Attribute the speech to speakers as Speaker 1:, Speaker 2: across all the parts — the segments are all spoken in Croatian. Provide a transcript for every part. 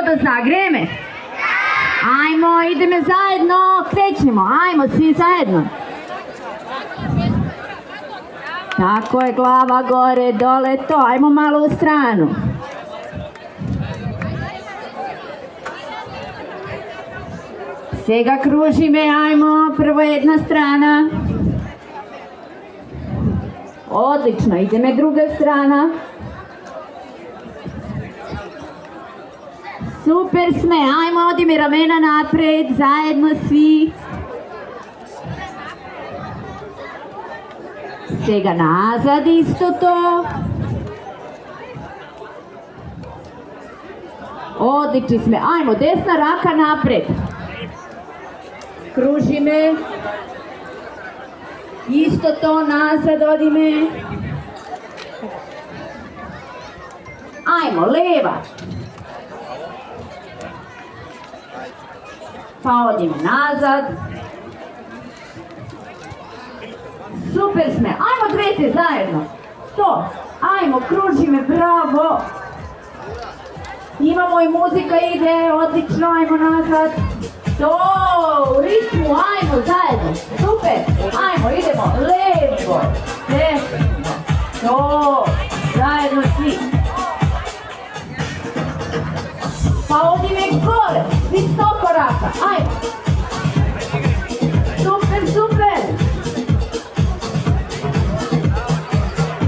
Speaker 1: da zna, greme? Ajmo, idemo zajedno, krećemo, ajmo svi zajedno. Tako je, glava gore, dole, to, ajmo malo u stranu. Svega kruži me, ajmo, prvo jedna strana. Odlično, ide me druga strana. Super sme, ajmo, odi mi ramena napred, zajedno svi. Svega nazad, isto to. Odlični sme, ajmo, desna raka napred. Kruži me. Isto to, nazad odi me. Ajmo, leva. Pa odi me nazad. Super sme. Ajmo dvete zajedno. To. Ajmo, kruži me, bravo. Imamo i muzika ide, odlično, ajmo nazad. To, u ritmu, ajmo zajedno. Super. Ajmo, idemo. Levo, desno. To, zajedno svi. Pa odi me gore. Visoko raka. Ajmo. Super, super.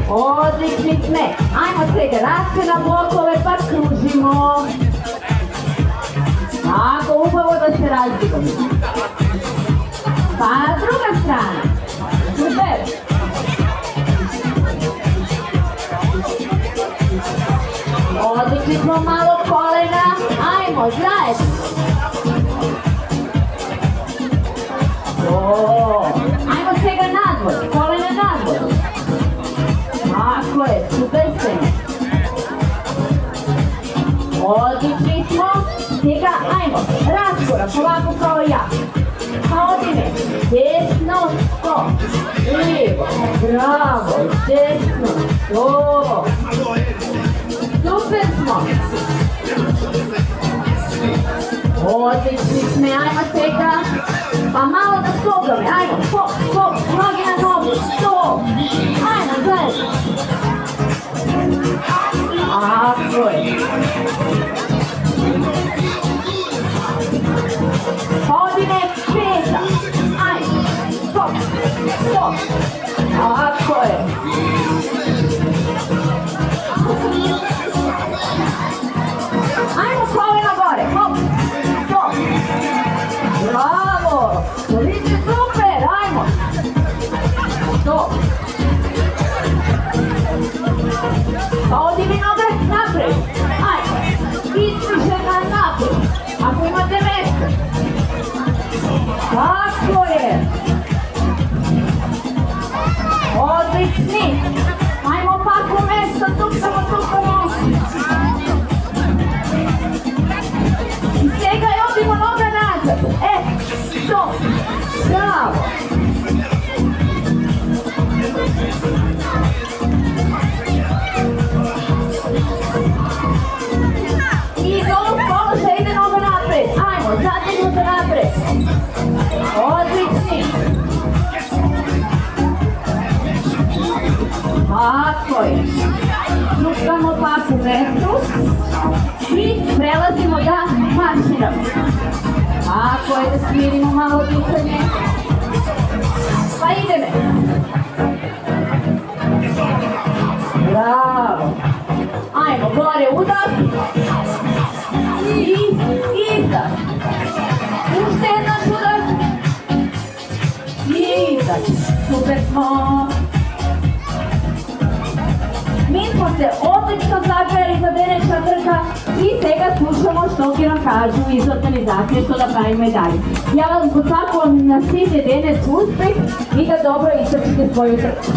Speaker 1: Odlični sme. Ajmo svega, rake na blokove pa kružimo. Tako, upravo da se razbijemo. Pa druga strana. Super. Odlični smo, malo kolena. Ajmo, zajedno. Ajmo svega nadvoj, kolena nadvoj. Tako je, super se. Odlični smo. Svega, ajmo, raskorak, ovako kao ja. Pa odi me, desno, to, lijevo, bravo, desno, to. Super smo. Odlični sme, ajmo svega. Pa malo da skobljome, ajmo, hop, hop, noge na nogu, to. Ajmo, zajedno. Tako je. Hodine peta. Ajde. Stop. Stop. Tako je. Ajmo kolena gore. Hop. Stop. Bravo. Vidite, super. Ajmo. Stop. Pa odi mi noge napred. Ajde. Istižena napred. Ako imate mjesto. Tako je. Odlični. Ajmo pak u mjesto, tukamo, tukamo. I svega i odimo noga nazad. To. Bravo. I iz ovog položaja ide noga napred. Ajmo, zategnuto napred. Odlični. Tako je. Čupamo pak u mestu i prelazimo da marširamo. Tako je, da smirimo malo disanje. Pa ideme. Bravo. Ajmo, gore udah. I izdah. Ušte jedan udah. I izdah. Super smo. Mi smo se odlično zagrali za Denečka trka i svega slušamo što ti nam kažu iz organizacije što da pravimo i dalje. Ja vam podsvakujem na svih Denec uspeh i da dobro istračite svoju trku.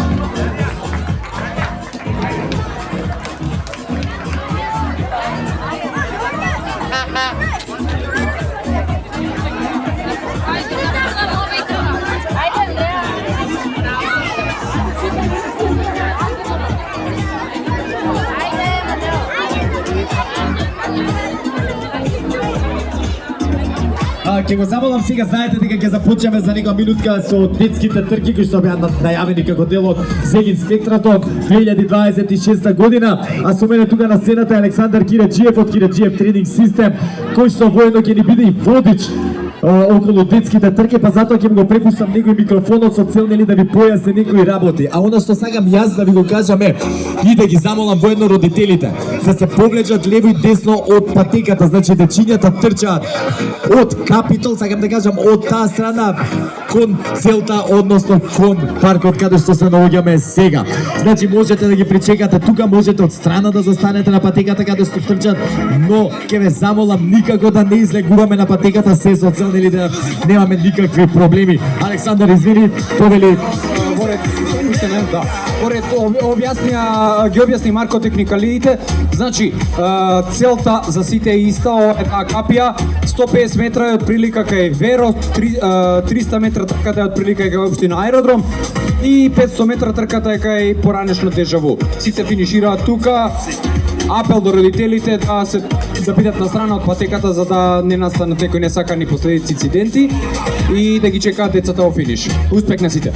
Speaker 2: Ќе го замолам сега, знаете дека ќе започнеме за некоја минутка со детските трки кои што беа најавени како дел од Зегин Спектратот 2026 година, а со мене тука на сцената е Александар Кираджиев од Кираджиев тренинг систем, кој што воедно ќе ни биде и водич околу детските трки, па затоа ќе го препуштам некој микрофонот со цел нели да ви појасни некои работи. А она што сакам јас да ви го кажам е и да ги замолам воедно родителите да се повлечат лево и десно од патеката, значи дечињата трчаат од Капитол, сакам да кажам од таа страна кон целта, односно кон паркот каде што се наоѓаме сега. Значи можете да ги причекате тука, можете од страна да застанете на патеката каде што трчат, но ќе ве замолам никако да не излегуваме на патеката, се со цел нели да немаме никакви проблеми. Александар, извини, повели
Speaker 3: Поред ги објасни Марко техникалиите, значи целта за сите е иста, е таа капија, 150 метра е од прилика кај Веро, 300 метра трката е од прилика кај општина Аеродром и 500 метра трката е кај поранешно Дежаву. Сите финишираат тука. Апел до родителите да бидат на страна од патеката за да не настанат некои несакани последици, инциденти и да ги чекаат децата во финиш. Успех на сите!